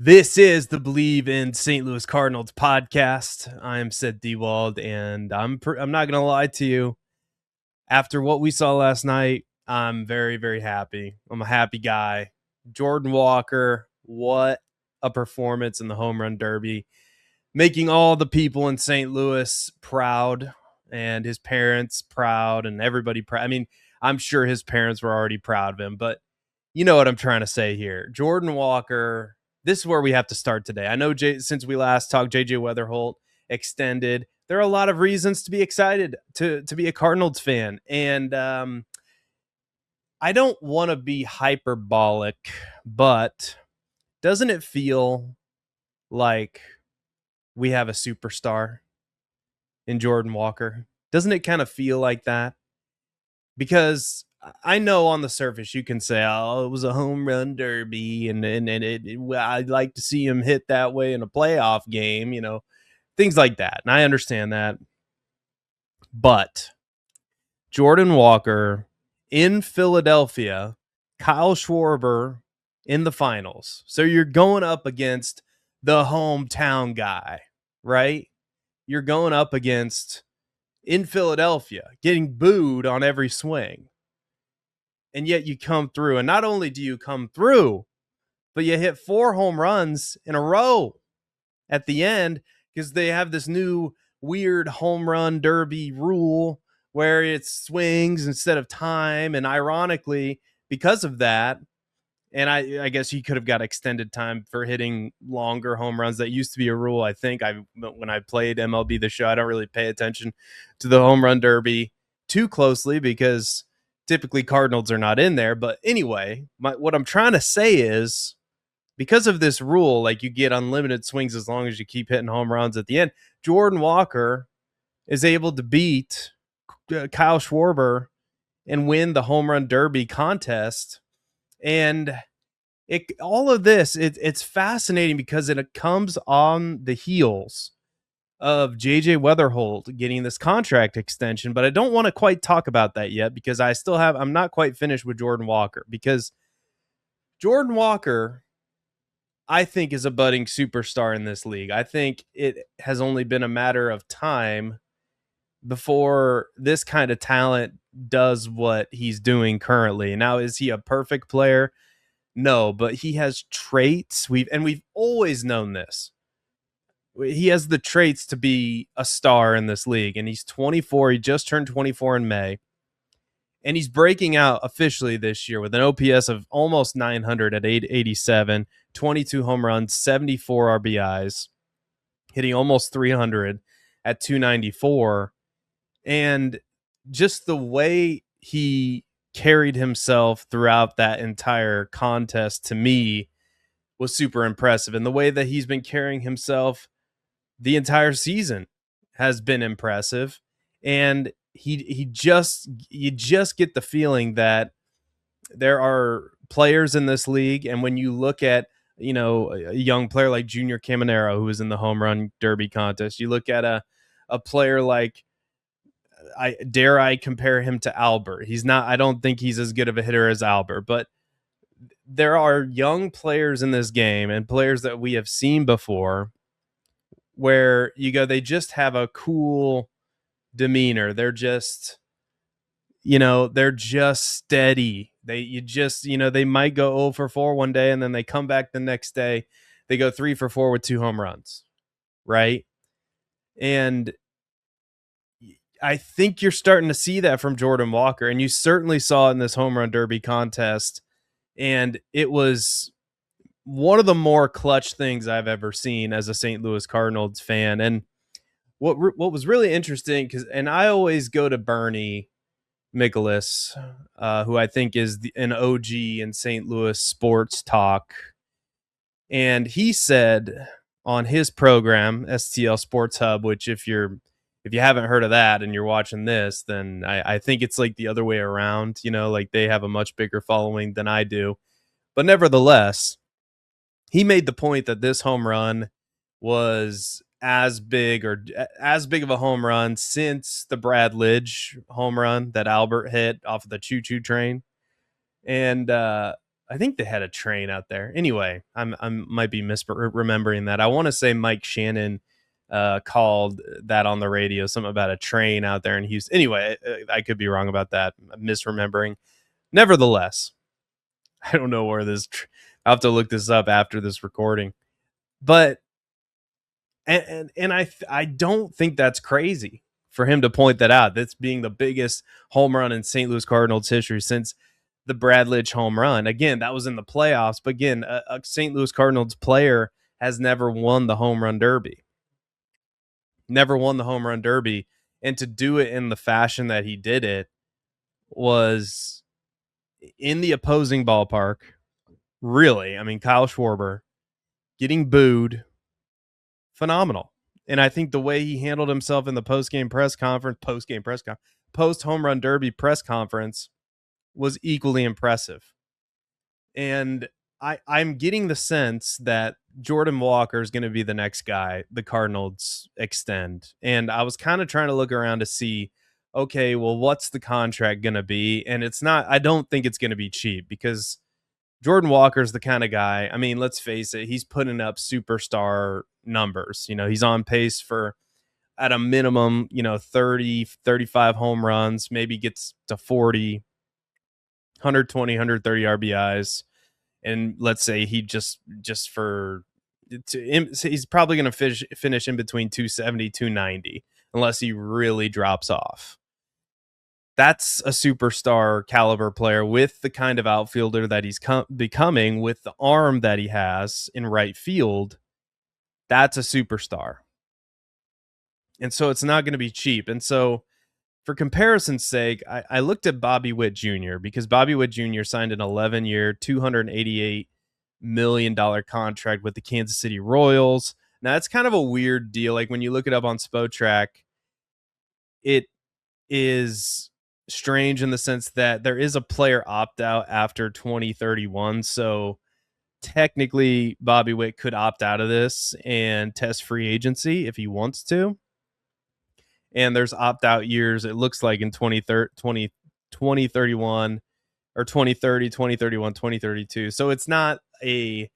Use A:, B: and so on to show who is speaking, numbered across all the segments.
A: This is the Believe in St. Louis Cardinals podcast. I am Sid Dewald, and I'm not gonna lie to you. After what we saw last night, I'm very, very happy. I'm a happy guy. Jordan Walker, what a performance in the home run derby, making all the people in St. Louis proud, and his parents proud, and everybody proud. I mean, I'm sure his parents were already proud of him, but you know what I'm trying to say here. Jordan Walker, this is where we have to start today. I know since we last talked, JJ Wetherholt extended. There are a lot of reasons to be excited to be a Cardinals fan. And I don't want to be hyperbolic, but doesn't it feel like we have a superstar in Jordan Walker? Doesn't it kind of feel like that? Because I know on the surface you can say, "Oh, it was a home run derby," I'd like to see him hit that way in a playoff game, things like that. And I understand that, but Jordan Walker in Philadelphia, Kyle Schwarber in the finals. So you're going up against the hometown guy, right? You're going up against in Philadelphia, getting booed on every swing. And yet you come through. And not only do you come through, but you hit 4 home runs in a row at the end because they have this new weird home run derby rule where it's swings instead of time. And ironically, because of that, and I guess he could have got extended time for hitting longer home runs. That used to be a rule. I think when I played MLB The Show, I don't really pay attention to the home run derby too closely because typically Cardinals are not in there. But anyway, what I'm trying to say is because of this rule, like you get unlimited swings as long as you keep hitting home runs at the end. Jordan Walker is able to beat Kyle Schwarber and win the home run derby contest. And all of this, it's fascinating because it comes on the heels of JJ Wetherholt getting this contract extension, but I don't want to quite talk about that yet because I'm not quite finished with Jordan Walker because Jordan Walker, I think, is a budding superstar in this league. I think it has only been a matter of time before this kind of talent does what he's doing currently. Now, is he a perfect player? No, but he has traits. We've always known this. He has the traits to be a star in this league, and he's 24. He just turned 24 in May, and he's breaking out officially this year with an OPS of almost 900 at 887, 22 home runs, 74 RBIs, hitting almost 300 at 294, and just the way he carried himself throughout that entire contest to me was super impressive. And the way that he's been carrying himself the entire season has been impressive. And you just get the feeling that there are players in this league. And when you look at, a young player like Junior Caminero, who was in the home run derby contest, you look at a player like, I compare him to Albert. I don't think he's as good of a hitter as Albert, but there are young players in this game and players that we have seen before where they just have a cool demeanor. They're just, they're just steady. They might go 0 for 4 one day and then they come back the next day. They go 3 for 4 with 2 home runs. Right. And I think you're starting to see that from Jordan Walker, and you certainly saw it in this home run derby contest. And it was one of the more clutch things I've ever seen as a St. Louis Cardinals fan. And what was really interesting, and I always go to Bernie Michaelis, who I think is an OG in St. Louis sports talk. And he said on his program, STL Sports Hub, which if you haven't heard of that and you're watching this, then I think it's like the other way around, like they have a much bigger following than I do. But nevertheless, he made the point that this home run was as big of a home run since the Brad Lidge home run that Albert hit off of the choo-choo train. And I think they had a train out there. Anyway, I might be misremembering that. I want to say Mike Shannon called that on the radio, something about a train out there in Houston. Anyway, I could be wrong about that. I'm misremembering. Nevertheless, I don't know where this. I'll have to look this up after this recording. But I don't think that's crazy for him to point that out. That's being the biggest home run in St. Louis Cardinals history since the Brad Lidge home run. Again, that was in the playoffs, but again, a St. Louis Cardinals player has never won the home run derby. Never won the home run derby, and to do it in the fashion that he did it was in the opposing ballpark. Really, I mean, Kyle Schwarber getting booed, phenomenal. And I think the way he handled himself in the post home run derby press conference was equally impressive. And I'm getting the sense that Jordan Walker is going to be the next guy the Cardinals extend. And I was kind of trying to look around to see, okay, well, what's the contract going to be? And I don't think it's going to be cheap because Jordan Walker's the kind of guy, I mean, let's face it, he's putting up superstar numbers. He's on pace for, at a minimum, 30, 35 home runs, maybe gets to 40, 120, 130 RBIs. And let's say he he's probably going to finish in between 270, 290, unless he really drops off. That's a superstar caliber player with the kind of outfielder that he's becoming, with the arm that he has in right field. That's a superstar. And so it's not going to be cheap. And so for comparison's sake, I looked at Bobby Witt Jr. because Bobby Witt Jr. signed an 11-year, $288 million contract with the Kansas City Royals. Now, that's kind of a weird deal. Like when you look it up on Spotrac, it is strange in the sense that there is a player opt-out after 2031. So technically, Bobby Witt could opt out of this and test free agency if he wants to. And there's opt-out years, it looks like, in 2031 or 2030, 2031, 2032. So it's not the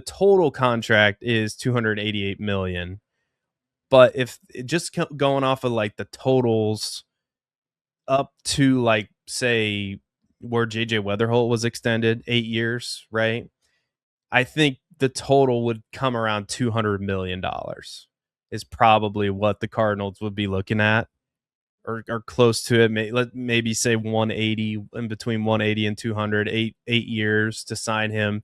A: total contract is $288 million. But if just going off of like the totals up to like, say, where JJ Wetherholt was extended 8 years, right? I think the total would come around $200 million is probably what the Cardinals would be looking at, or close to it. Maybe say 180, in between 180 and 200, 8 years to sign him.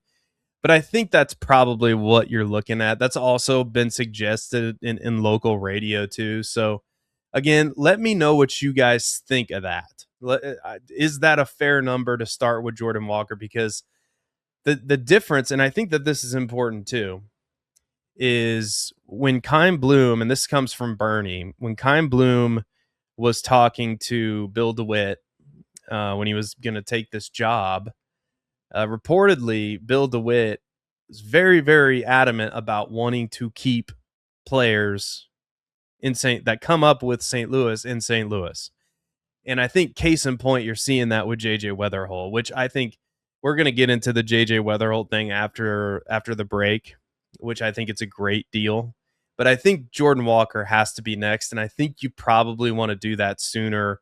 A: But I think that's probably what you're looking at. That's also been suggested in local radio too. So again, let me know what you guys think of that. Is that a fair number to start with Jordan Walker? Because the difference, and I think that this is important too, is when Keim Bloom, and this comes from Bernie, when Keim Bloom was talking to Bill DeWitt when he was going to take this job, reportedly Bill DeWitt was very, very adamant about wanting to keep players that come up with St. Louis in St. Louis. And I think case in point, you're seeing that with JJ Wetherholt, which I think we're going to get into the JJ Wetherholt thing after the break, which I think it's a great deal. But I think Jordan Walker has to be next, and I think you probably want to do that sooner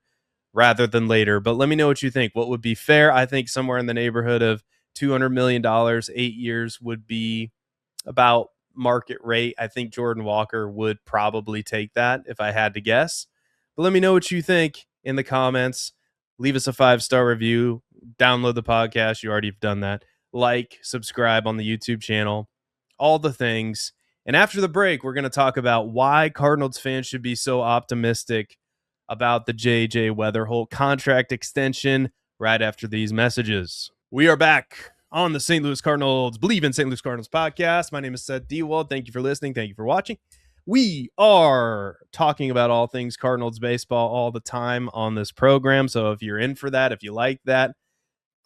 A: rather than later. But let me know what you think. What would be fair? I think somewhere in the neighborhood of $200 million, 8 years would be about market rate. I think Jordan Walker would probably take that if I had to guess. But let me know what you think in the comments. Leave us a 5-star review. Download the podcast. You already have done that. Like, subscribe on the YouTube channel. All the things. And after the break, we're going to talk about why Cardinals fans should be so optimistic about the JJ Wetherholt contract extension right after these messages. We are back on the St. Louis Cardinals Believe in St. Louis Cardinals podcast. My name is Seth Dewald. Thank you for listening. Thank you for watching. We are talking about all things Cardinals baseball all the time on this program. So if you're in for that, if you like that,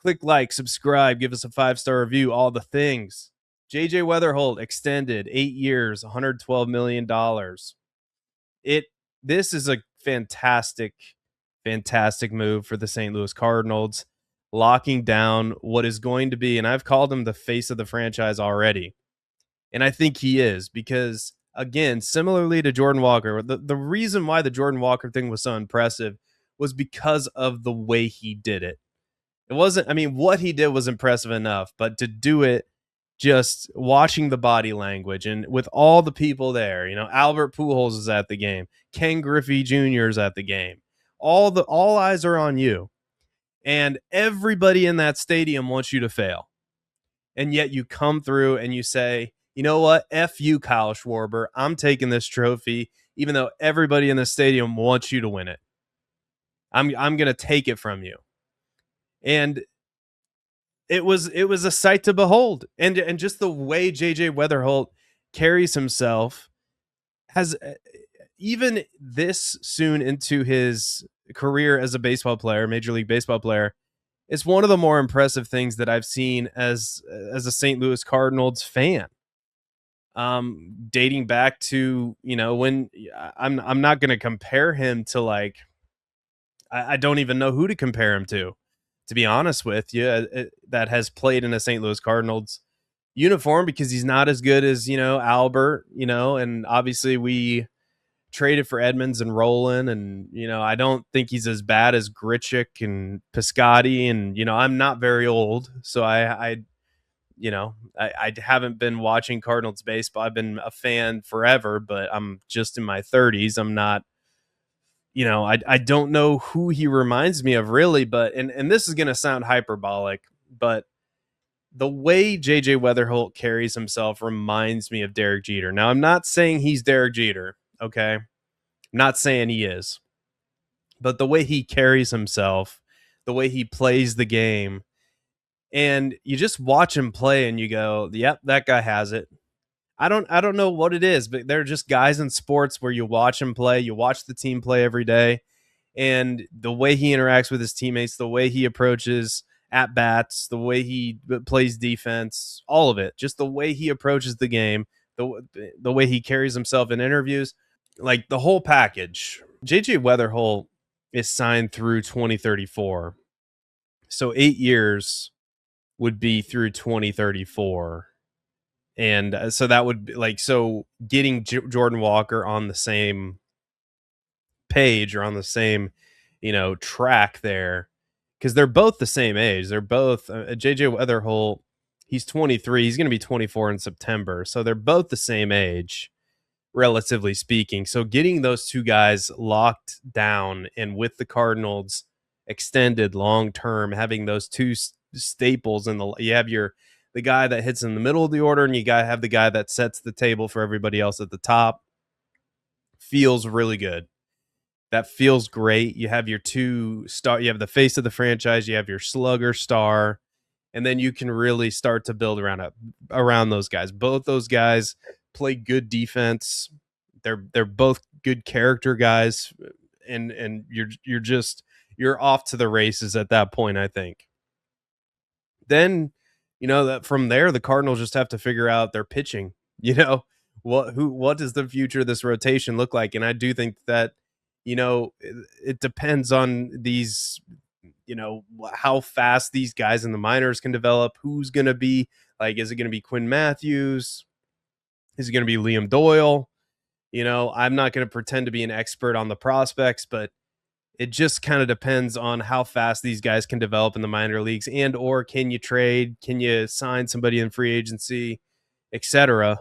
A: click like, subscribe, give us a 5-star review, all the things. JJ Wetherholt extended 8 years, $112 million. This is a fantastic move for the St. Louis Cardinals. locking down what is going to be, and I've called him the face of the franchise already. And I think he is because, again, similarly to Jordan Walker, the reason why the Jordan Walker thing was so impressive was because of the way he did it. It wasn't, I mean, what he did was impressive enough, but to do it just watching the body language and with all the people there, Albert Pujols is at the game, Ken Griffey Jr. is at the game. All eyes are on you. And everybody in that stadium wants you to fail. And yet you come through and you say, you know what? F you, Kyle Schwarber. I'm taking this trophy, even though everybody in the stadium wants you to win it. I'm going to take it from you. And it was a sight to behold. And just the way JJ Wetherholt carries himself has even this soon into his career as a baseball player, Major League Baseball player, it's one of the more impressive things that I've seen as a St. Louis Cardinals fan. Dating back to, when I'm not going to compare him to like, I don't even know who to compare him to be honest with you, that has played in a St. Louis Cardinals uniform, because he's not as good as, Albert, and obviously we traded for Edmonds and Roland, and I don't think he's as bad as Grichuk and Piscotty, and I'm not very old, so I haven't been watching Cardinals baseball. I've been a fan forever, but I'm just in my 30s. I'm not, I don't know who he reminds me of really, but and this is going to sound hyperbolic, but the way JJ Wetherholt carries himself reminds me of Derek Jeter. Now, I'm not saying he's Derek Jeter, okay? I'm not saying he is. But the way he carries himself, the way he plays the game, and you just watch him play and you go, "Yep, that guy has it." I don't know what it is, but they're just guys in sports where you watch him play, you watch the team play every day, and the way he interacts with his teammates, the way he approaches at bats, the way he plays defense, all of it, just the way he approaches the game, the way he carries himself in interviews, like the whole package. JJ Wetherholt is signed through 2034. So 8 years would be through 2034. And so that would be like, so getting Jordan Walker on the same page or on the same, track there, because they're both the same age. They're both JJ Wetherholt. He's 23. He's going to be 24 in September. So they're both the same age, relatively speaking. So getting those two guys locked down and with the Cardinals extended long term, having those two staples in you have the guy that hits in the middle of the order, and you got to have the guy that sets the table for everybody else at the top. Feels really good. That feels great. You have your two star. You have the face of the franchise. You have your slugger star, and then you can really start to build around those guys. Both those guys play good defense. They're both good character guys, and you're off to the races at that point, I think. Then, that from there, the Cardinals just have to figure out their pitching. What does the future of this rotation look like? And I do think that, it depends on these, how fast these guys in the minors can develop. Who's going to be like, is it going to be Quinn Matthews? Is it going to be Liam Doyle? I'm not going to pretend to be an expert on the prospects, but it just kind of depends on how fast these guys can develop in the minor leagues, and or can you trade, can you sign somebody in free agency, etc.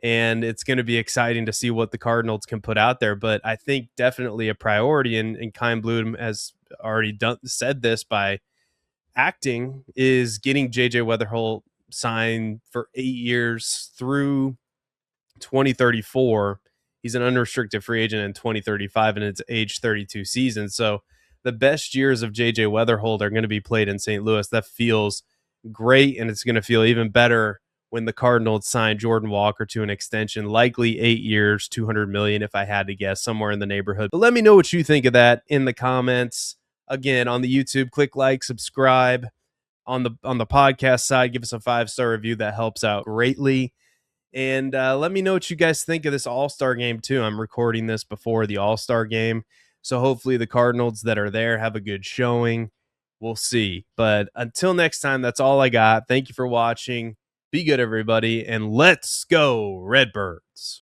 A: And it's going to be exciting to see what the Cardinals can put out there. But I think definitely a priority, and Kyle Bloom has already said this by acting, is getting JJ Wetherholt signed for 8 years through 2034. He's an unrestricted free agent in 2035, and it's age 32 season. So the best years of JJ Wetherholt are going to be played in St. Louis. That feels great, and it's going to feel even better when the Cardinals sign Jordan Walker to an extension, likely 8 years, $200 million, if I had to guess, somewhere in the neighborhood. But let me know what you think of that in the comments. Again, on the YouTube, click like, subscribe. On the podcast side, give us a 5-star review. That helps out greatly. And let me know what you guys think of this All-Star game, too. I'm recording this before the All-Star game, so hopefully the Cardinals that are there have a good showing. we'll see. But until next time, that's all I got. Thank you for watching. Be good, everybody, and let's go Redbirds.